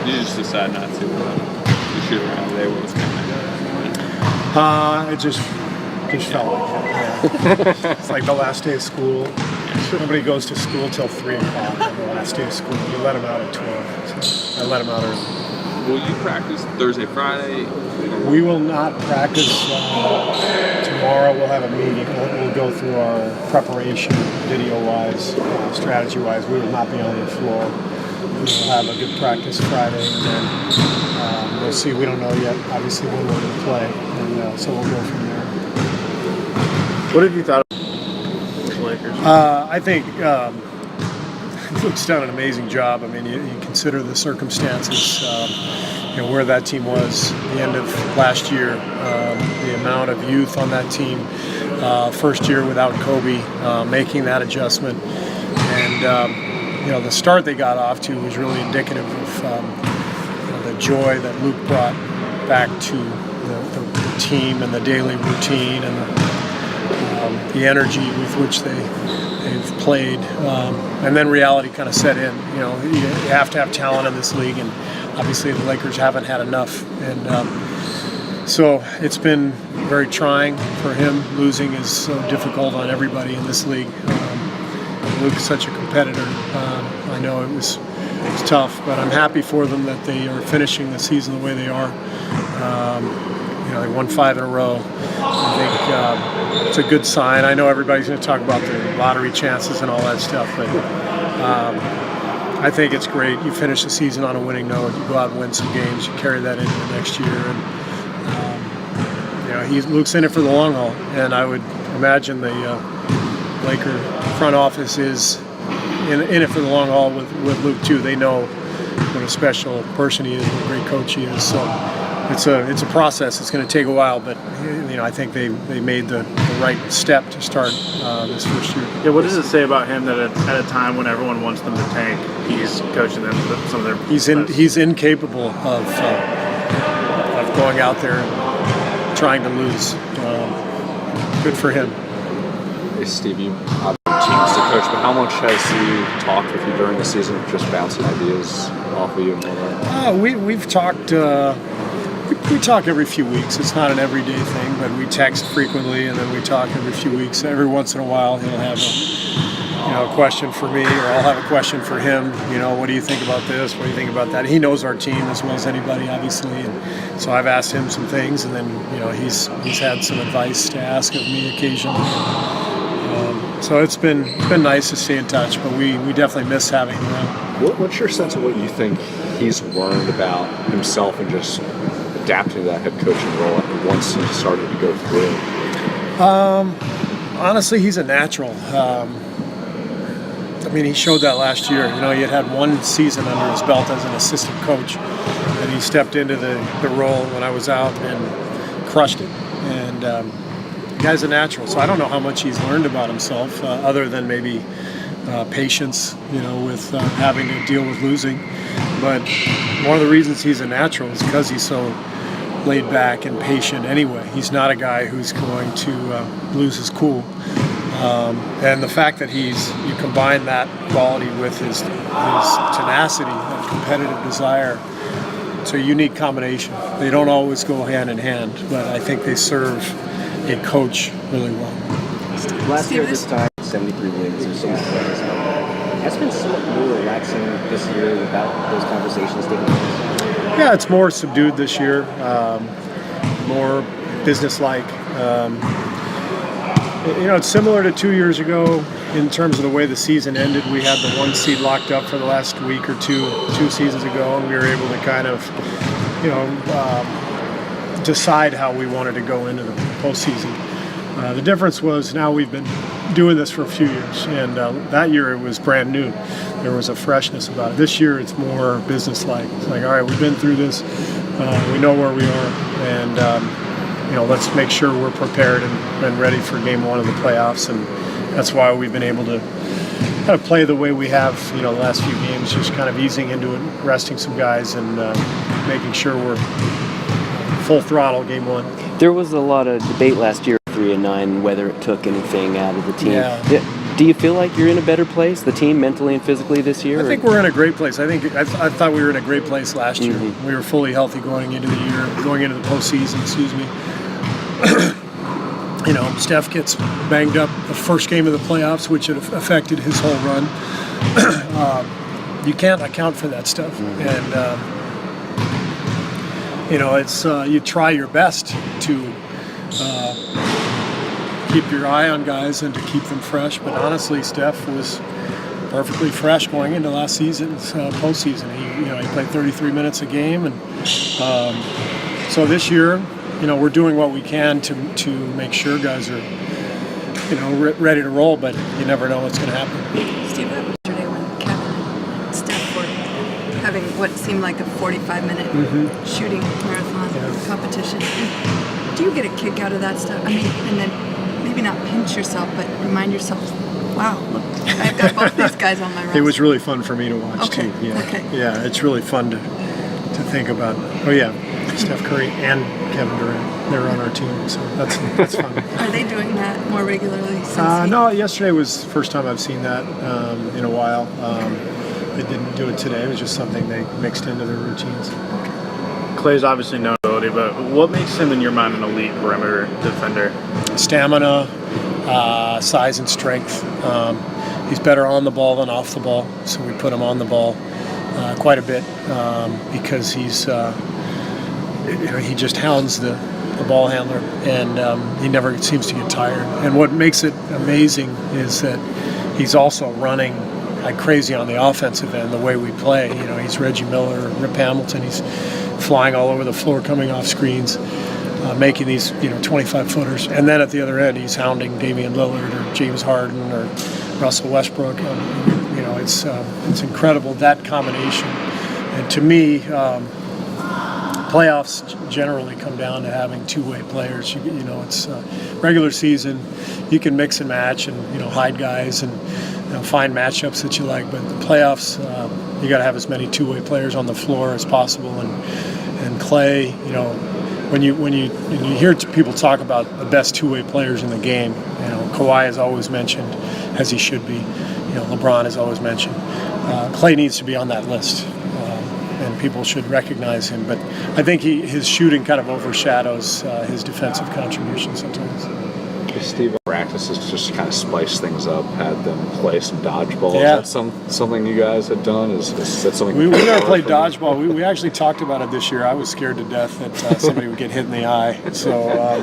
Did you just decide not to shoot around today? What was kind of It just felt like it. Yeah. It's like the last day of school. Nobody goes to school till 3 o'clock on the last day of school. You let them out at 12. So I let them out early. Will you practice Thursday, Friday? We will not practice tomorrow. We'll have a meeting. We'll go through our preparation, video-wise, strategy-wise. We will not be on the floor. We'll have a good practice Friday, and then we'll see. We don't know yet, obviously, when we're going to play, and so we'll go from there. What have you thought of the Lakers? I think Luke's done an amazing job. I mean, you consider the circumstances, where that team was at the end of last year, the amount of youth on that team, first year without Kobe, making that adjustment, and the start they got off to was really indicative of the joy that Luke brought back to the team and the daily routine and the energy with which they've played, and then reality kind of set in. You have to have talent in this league, and obviously the Lakers haven't had enough, and so it's been very trying for him. Losing is so difficult on everybody in this league. Luke's such a competitor. I know it was tough, but I'm happy for them that they are finishing the season the way they are. They won 5 in a row. I think it's a good sign. I know everybody's going to talk about the lottery chances and all that stuff, but I think it's great. You finish the season on a winning note. You go out and win some games. You carry that into the next year, and Luke's in it for the long haul. And I would imagine the Laker front office is in it for the long haul with Luke too. They know what a special person he is, what a great coach he is. So it's a process. It's going to take a while, but I think they made the right step to start this first year. Yeah, what does it say about him that at a time when everyone wants them to tank, he's coaching them some of their He's incapable of going out there and trying to lose. Good for him. Hey Steve, you have teams to coach, but how much has he talked with you during the season, just bouncing ideas off of you and all that? We've talked. We talk every few weeks. It's not an everyday thing, but we text frequently, and then we talk every few weeks. Every once in a while, he'll have a question for me, or I'll have a question for him. What do you think about this? What do you think about that? He knows our team as well as anybody, obviously, and so I've asked him some things, and then he's had some advice to ask of me occasionally. So it's been nice to stay in touch, but we definitely miss having him around. What's your sense of what you think he's learned about himself and just adapting to that head coaching role once he started to go through it? Honestly, he's a natural. He showed that last year. He had one season under his belt as an assistant coach, and he stepped into the role when I was out and crushed it. And the guy's a natural, so I don't know how much he's learned about himself, other than maybe patience, with having to deal with losing. But one of the reasons he's a natural is because he's so laid back and patient anyway. He's not a guy who's going to lose his cool. And the fact that you combine that quality with his tenacity, that competitive desire, it's a unique combination. They don't always go hand in hand, but I think they serve a coach really well. Last year at this time, 73 wins or so much players. Has been somewhat more relaxing this year without those conversations taking place? Yeah, it's more subdued this year, more businesslike. It's similar to 2 years ago in terms of the way the season ended. We had the 1 seed locked up for the last week or two seasons ago, and we were able to kind of, decide how we wanted to go into the postseason. The difference was now we've been doing this for a few years, and that year it was brand new. There was a freshness about it. This year it's more business-like. It's like, all right, we've been through this. We know where we are, and let's make sure we're prepared and ready for game 1 of the playoffs. And that's why we've been able to kind of play the way we have, the last few games, just kind of easing into it, resting some guys, and making sure we're full throttle game 1. There was a lot of debate last year, 3-9, whether it took anything out of the team. Yeah. Do you feel like you're in a better place, the team, mentally and physically this year? I think we're in a great place. I thought we were in a great place last year. We were fully healthy going into the year, going into the postseason. Excuse me. Steph gets banged up the first game of the playoffs, which had affected his whole run. You can't account for that stuff, and it's you try your best to keep your eye on guys and to keep them fresh. But honestly, Steph was perfectly fresh going into last season's postseason. He played 33 minutes a game, and so this year, we're doing what we can to make sure guys are, ready to roll. But you never know what's going to happen. Steve, yesterday when Kevin and Steph were having what seemed like a 45-minute shooting marathon competition, do you get a kick out of that stuff? I mean, and then maybe not pinch yourself, but remind yourself, wow, look, I've got both these guys on my roster. It was really fun for me to watch too. Yeah, yeah, it's really fun to think about. Oh yeah, Steph Curry and Kevin Durant, they're on our team, so that's fun. Are they doing that more regularly since? No, yesterday was the first time I've seen that in a while. They didn't do it today. It was just something they mixed into their routines. Klay's obviously no ability, but what makes him, in your mind, an elite perimeter defender? Stamina, size, and strength. He's better on the ball than off the ball, so we put him on the ball quite a bit because he's he just hounds the ball handler, and he never seems to get tired. And what makes it amazing is that he's also running like crazy on the offensive end, the way we play. He's Reggie Miller, Rip Hamilton. He's flying all over the floor, coming off screens, making these 25-footers. And then at the other end, he's hounding Damian Lillard or James Harden or Russell Westbrook. It's incredible, that combination. And to me, playoffs generally come down to having two-way players. It's regular season. You can mix and match and hide guys and find matchups that you like. But the playoffs, you got to have as many two-way players on the floor as possible. And Klay, when you hear people talk about the best two-way players in the game, Kawhi is always mentioned, as he should be. LeBron is always mentioned. Klay needs to be on that list. And people should recognize him, but I think his shooting kind of overshadows his defensive contribution sometimes. Steve, practices just kind of spice things up, had them play some dodgeball. Yeah. Is that something you guys had done? Is that something? We never played dodgeball. We actually talked about it this year. I was scared to death that somebody would get hit in the eye, so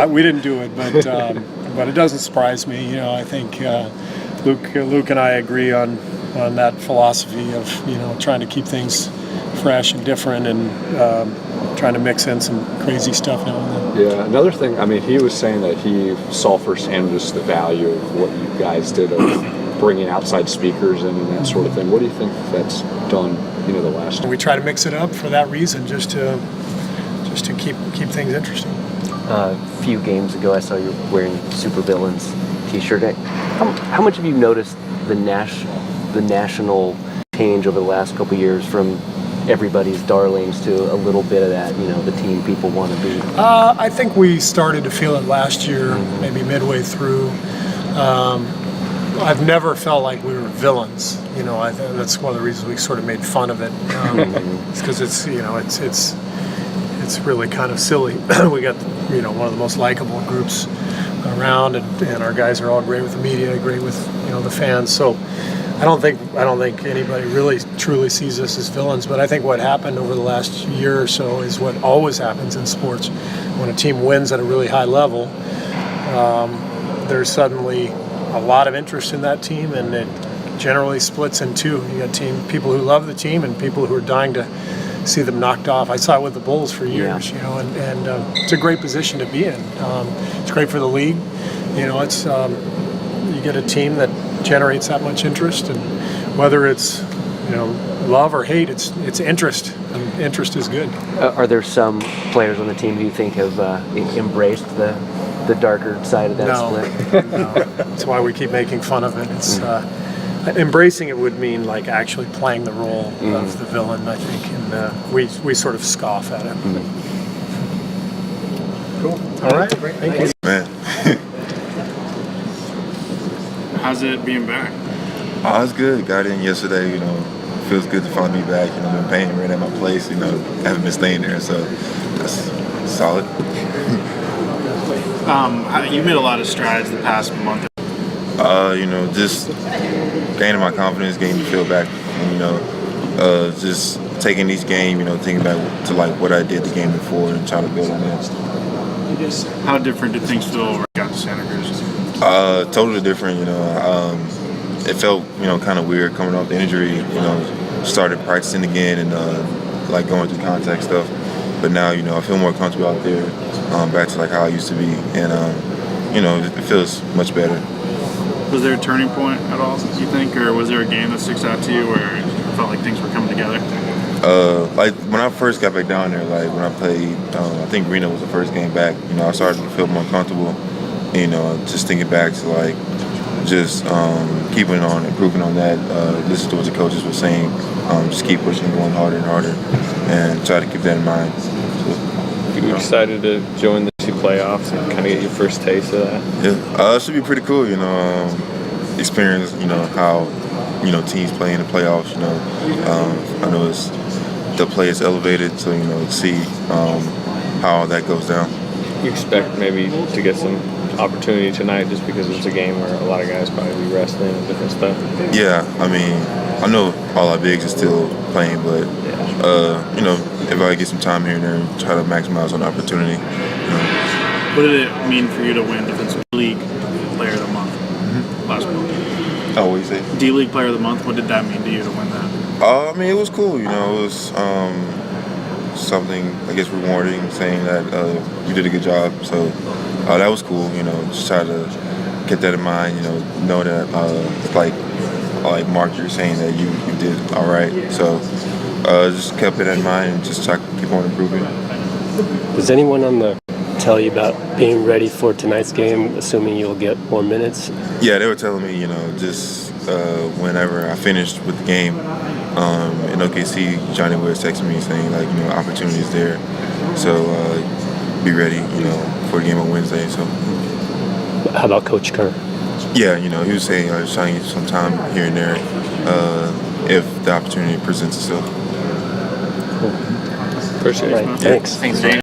we didn't do it. But it doesn't surprise me. I think Luke and I agree on that philosophy of trying to keep things fresh and different and trying to mix in some crazy stuff now and then. Yeah, another thing, he was saying that he saw firsthand just the value of what you guys did of bringing outside speakers in and that sort of thing. What do you think that's done, the last time? We try to mix it up for that reason, just to keep things interesting. A few games ago, I saw you wearing Supervillains t-shirt. How much have you noticed the national change over the last couple of years from everybody's darlings to a little bit of that, the team people want to be? I think we started to feel it last year, maybe midway through. I've never felt like we were villains. I think that's one of the reasons we sort of made fun of it. It's because it's really kind of silly. We got one of the most likable groups around, and our guys are all great with the media, great with the fans. So I don't think anybody really truly sees us as villains, but I think what happened over the last year or so is what always happens in sports. When a team wins at a really high level, there's suddenly a lot of interest in that team, and it generally splits in two. You got people who love the team and people who are dying to see them knocked off. I saw it with the Bulls for years, and it's a great position to be in. It's great for the league. It's you get a team that generates that much interest, and whether it's love or hate, it's interest, and interest is good. Are there some players on the team who you think have embraced the darker side of that split? No, that's why we keep making fun of it. It's embracing it would mean like actually playing the role of the villain, I think, and we sort of scoff at it. Cool. All right. Thank you. Man. How's it being back? Oh, it's good. Got in yesterday, feels good to finally be back. Been paying rent at my place, haven't been staying there, so that's solid. You made a lot of strides the past month. Just gaining my confidence, getting the feel back, and, just taking each game, thinking back to what I did the game before and trying to build on that. How different did things feel when you got to Santa Cruz? Totally different, It felt, kind of weird coming off the injury, started practicing again and, going through contact stuff. But now, I feel more comfortable out there, back to, how I used to be. And, it feels much better. Was there a turning point at all, you think? Or was there a game that sticks out to you where it felt like things were coming together? When I first got back down there, when I played, I think Reno was the first game back, I started to feel more comfortable, just thinking back to, just keeping on, improving on that, listen to what the coaches were saying, just keep pushing, going harder and harder, and try to keep that in mind. Are you excited to join the two playoffs and kind of get your first taste of that? Yeah, it should be pretty cool, experience, how, teams play in the playoffs, I know the play is elevated, so, see how that goes down. You expect maybe to get some opportunity tonight just because it's a game where a lot of guys probably be resting and different stuff? Yeah, I know all our bigs are still playing, but, if I get some time here and there and try to maximize on the opportunity. What did it mean for you to win Defensive League Player of the Month last month? Oh, what do you say? D-League Player of the Month, what did that mean to you to win that? It was cool, it was something, I guess, rewarding, saying that you did a good job, so that was cool, just try to get that in mind, know that it's like markers saying that you did all right, so just kept it in mind and just try to keep on improving. Does anyone on the tell you about being ready for tonight's game, assuming you'll get more minutes? Yeah, they were telling me, just whenever I finished with the game in OKC, Johnny was texting me saying, opportunity is there. So be ready, for the game on Wednesday. So. How about Coach Kerr? Yeah, he was saying just trying to get some time here and there if the opportunity presents itself. Cool. Appreciate it. Right, thanks. Thanks, Dane.